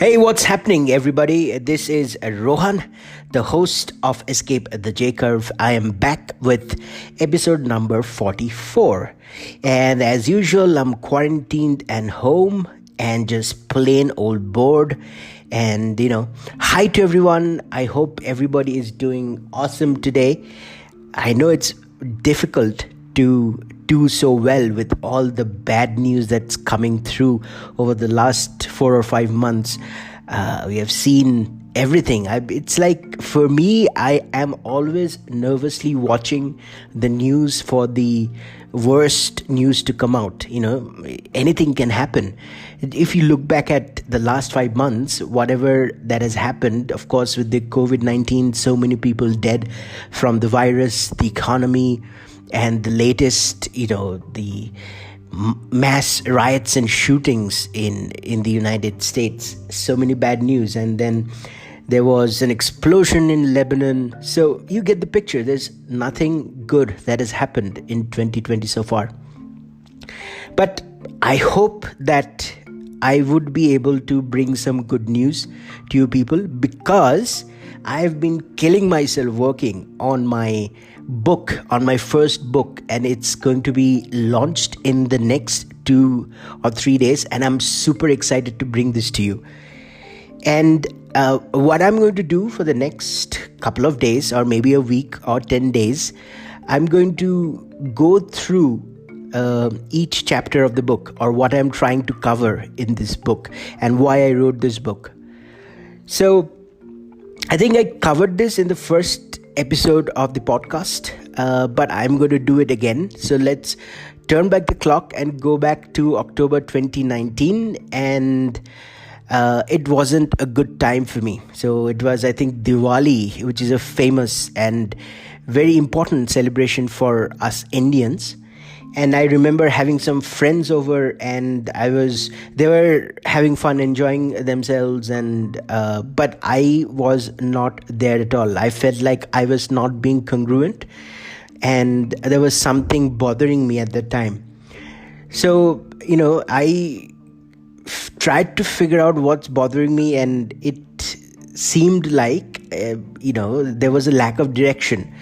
Hey, what's happening, everybody? This is Rohan, the host of Escape the J Curve. I am back with episode number 44. And as usual, I'm quarantined and home and just plain old bored. And, hi to everyone. I hope everybody is doing awesome today. I know it's difficult to do so well with all the bad news that's coming through over the last 4 or 5 months. We have seen everything. It's like, for me, I am always nervously watching the news for the worst news to come out. Anything can happen. If you look back at the last 5 months, whatever that has happened, of course, with the COVID-19, so many people dead from the virus, the economy, and the latest, the mass riots and shootings in the United States. So many bad news. And then there was an explosion in Lebanon. So you get the picture. There's nothing good that has happened in 2020 so far. But I hope that I would be able to bring some good news to you people, because I've been killing myself working on my first book, and it's going to be launched in the next 2 or 3 days, and I'm super excited to bring this to you. And what I'm going to do for the next couple of days, or maybe a week or 10 days, I'm going to go through each chapter of the book, or what I'm trying to cover in this book, and why I wrote this book. So I think I covered this in the first episode of the podcast, but I'm going to do it again. So let's turn back the clock and go back to October 2019, and it wasn't a good time for me. So it was, I think, Diwali, which is a famous and very important celebration for us Indians. And I remember having some friends over, and they were having fun, enjoying themselves, and but I was not there at all. I felt like I was not being congruent, and there was something bothering me at that time. So, I tried to figure out what's bothering me, and it seemed like, there was a lack of direction.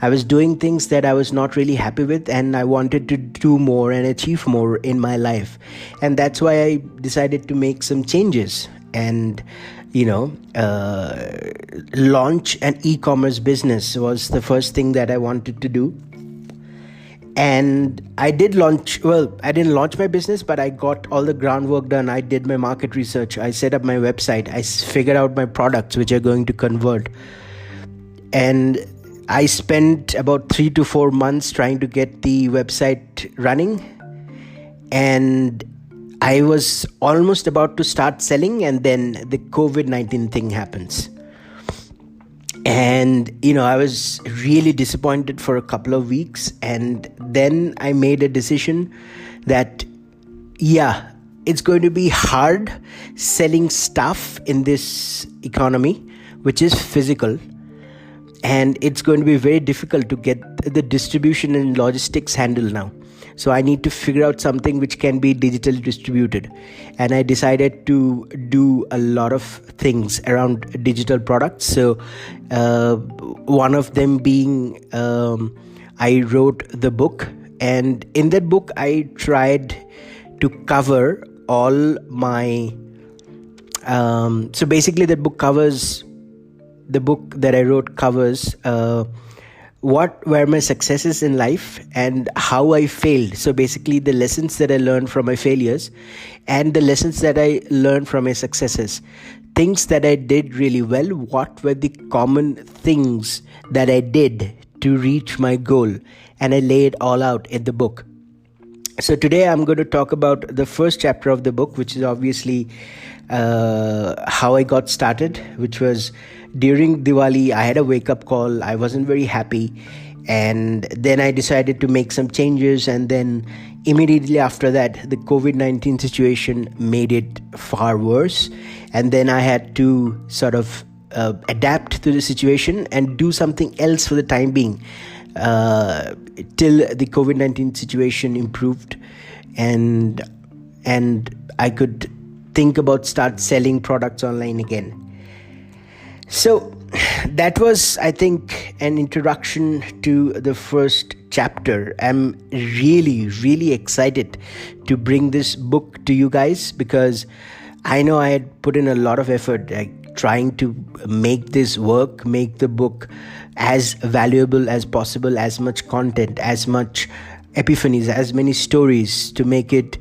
I was doing things that I was not really happy with, and I wanted to do more and achieve more in my life. And that's why I decided to make some changes and, launch an e-commerce business was the first thing that I wanted to do. And I didn't launch my business, but I got all the groundwork done. I did my market research. I set up my website. I figured out my products, which are going to convert. And I spent about 3 to 4 months trying to get the website running, and I was almost about to start selling, and then the COVID-19 thing happens. And, I was really disappointed for a couple of weeks, and then I made a decision that, it's going to be hard selling stuff in this economy, which is physical. And it's going to be very difficult to get the distribution and logistics handled now. So I need to figure out something which can be digitally distributed. And I decided to do a lot of things around digital products. So one of them being, I wrote the book. And in that book, I tried to cover all my... so basically the book that I wrote covers what were my successes in life and how I failed. So basically the lessons that I learned from my failures and the lessons that I learned from my successes. Things that I did really well. What were the common things that I did to reach my goal? And I lay it all out in the book. So today I'm going to talk about the first chapter of the book, which is obviously how I got started, which was during Diwali. I had a wake-up call. I wasn't very happy. And then I decided to make some changes. And then immediately after that, the COVID-19 situation made it far worse. And then I had to sort of adapt to the situation and do something else for the time being till the COVID-19 situation improved and I could think about start selling products online again. So that was, I think, an introduction to the first chapter. I'm really, really excited to bring this book to you guys because I know I had put in a lot of effort, like trying to make this work, make the book as valuable as possible, as much content, as much epiphanies, as many stories, to make it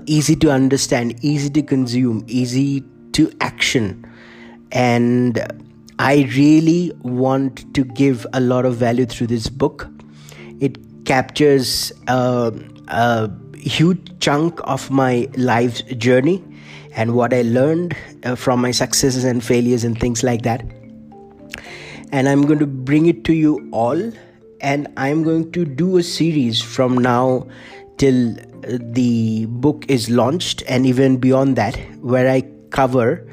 easy to understand, easy to consume, easy to action. And I really want to give a lot of value through this book. It captures a huge chunk of my life's journey and what I learned from my successes and failures and things like that. And I'm going to bring it to you all. And I'm going to do a series from now till the book is launched and even beyond that, where I cover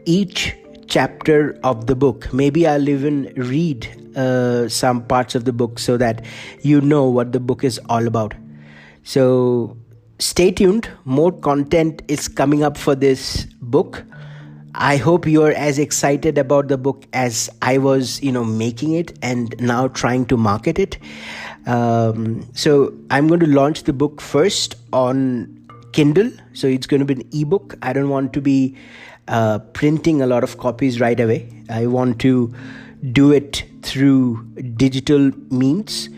each chapter of the book. Maybe I'll even read some parts of the book so that you know what the book is all about. So stay tuned. More content is coming up for this book. I hope you're as excited about the book as I was, making it and now trying to market it. So I'm going to launch the book first on Kindle. So it's going to be an ebook. I don't want to be printing a lot of copies right away. I want to do it through digital means.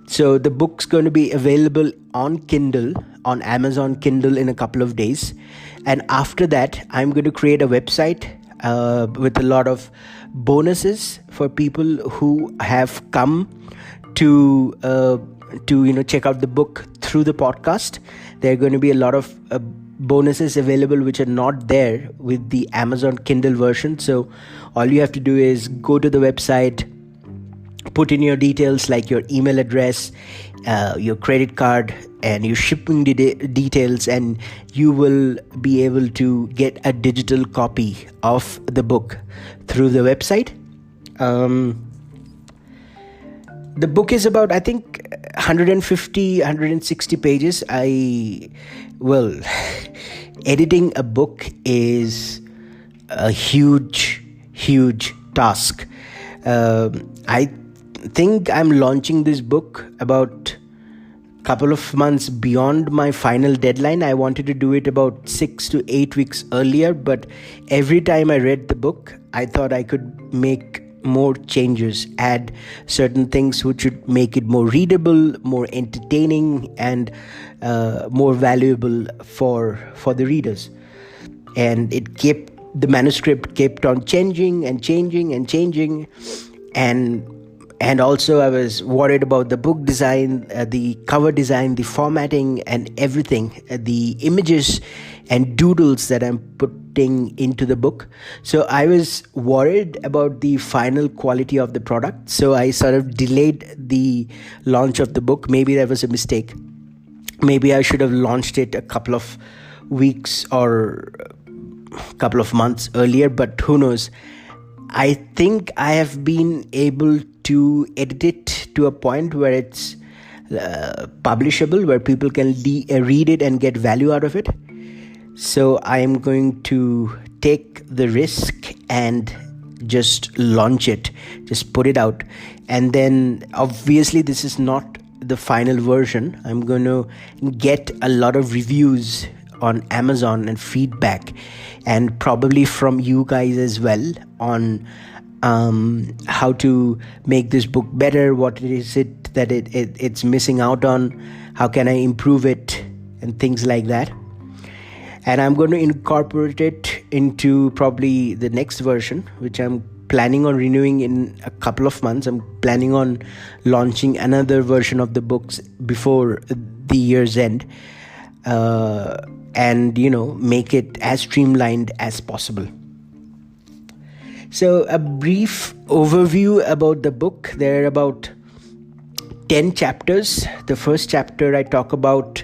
So the book's going to be available on Kindle, on Amazon Kindle in a couple of days. And after that, I'm going to create a website with a lot of bonuses for people who have come to check out the book through the podcast. There are going to be a lot of bonuses available which are not there with the Amazon Kindle version. So all you have to do is go to the website, put in your details like your email address, your credit card, and your shipping details, and you will be able to get a digital copy of the book through the website. The book is about, I think, 160 pages. Editing a book is a huge task. I think I'm launching this book about a couple of months beyond my final deadline. I wanted to do it about 6 to 8 weeks earlier, but every time I read the book, I thought I could make more changes, add certain things which would make it more readable, more entertaining, and more valuable for the readers. And the manuscript kept on changing, and also I was worried about the book design, the cover design, the formatting, and everything, the images and doodles that I'm putting into the book. So I was worried about the final quality of the product. So I sort of delayed the launch of the book. Maybe that was a mistake. Maybe I should have launched it a couple of weeks or a couple of months earlier, but who knows. I think I have been able to edit it to a point where it's publishable, where people can read it and get value out of it. So I am going to take the risk and just launch it, just put it out. And then obviously this is not the final version. I'm going to get a lot of reviews on Amazon and feedback, and probably from you guys as well, on how to make this book better, what is it that it's missing out on, how can I improve it, and things like that. And I'm going to incorporate it into probably the next version, which I'm planning on renewing in a couple of months. I'm planning on launching another version of the books before the year's end, and make it as streamlined as possible. So a brief overview about the book. There are about 10 chapters. The first chapter I talk about,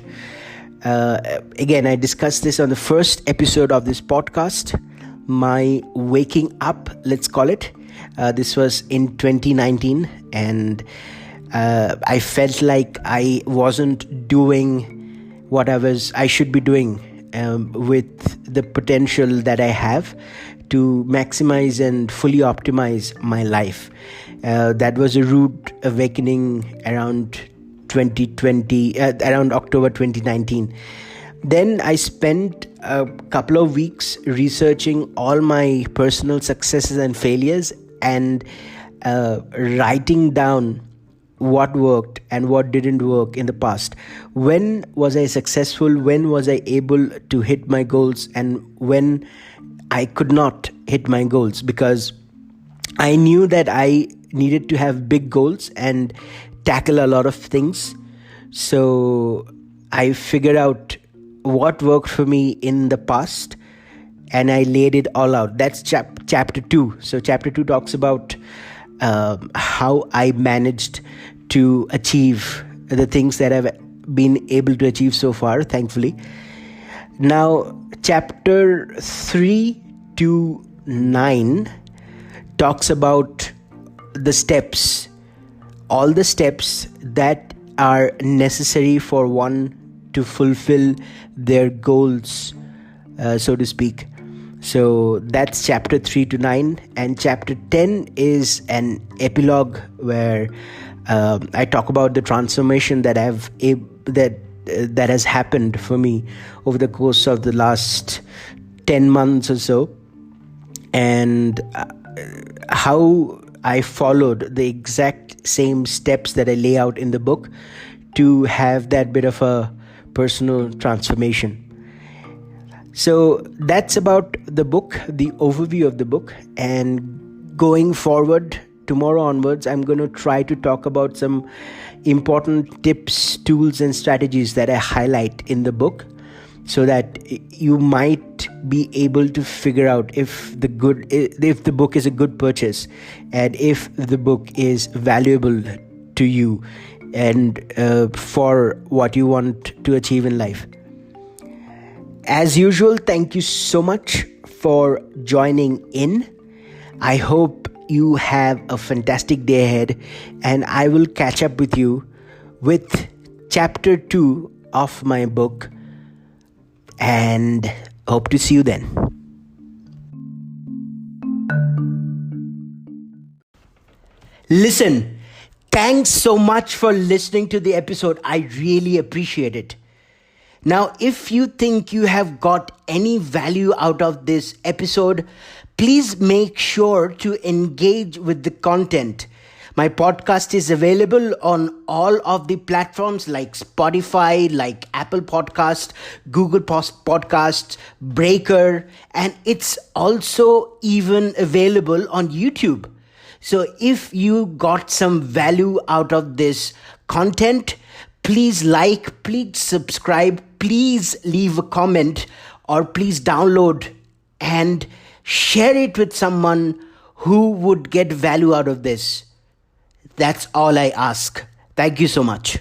again, I discussed this on the first episode of this podcast, my waking up, let's call it. This was in 2019, and I felt like I wasn't doing what I should be doing with the potential that I have to maximize and fully optimize my life. That was a rude awakening around 2020, around October 2019. Then I spent a couple of weeks researching all my personal successes and failures and writing down what worked and what didn't work in the past. When was I successful? When was I able to hit my goals? And when I could not hit my goals? Because I knew that I needed to have big goals and tackle a lot of things. So I figured out what worked for me in the past and I laid it all out. That's chapter 2. So chapter 2 talks about how I managed to achieve the things that I've been able to achieve so far, thankfully. Now, chapter 3 to 9 talks about the steps, all the steps that are necessary for one to fulfill their goals, so to speak. So that's chapter 3 to 9, and chapter 10 is an epilogue where I talk about the transformation that that has happened for me over the course of the last 10 months or so, and how I followed the exact same steps that I lay out in the book to have that bit of a personal transformation. So that's about the book, the overview of the book. And going forward, tomorrow onwards, I'm going to try to talk about some important tips, tools, and strategies that I highlight in the book, so that you might be able to figure out if the book is a good purchase and if the book is valuable to you and for what you want to achieve in life. As usual, thank you so much for joining in. I hope you have a fantastic day ahead, and I will catch up with you with chapter 2 of my book, and hope to see you then. Listen, thanks so much for listening to the episode. I really appreciate it. Now, if you think you have got any value out of this episode, please make sure to engage with the content. My podcast is available on all of the platforms like Spotify, like Apple Podcast, Google Podcasts, Breaker, and it's also even available on YouTube. So if you got some value out of this content, please like, please subscribe, please leave a comment, or please download and share it with someone who would get value out of this. That's all I ask. Thank you so much.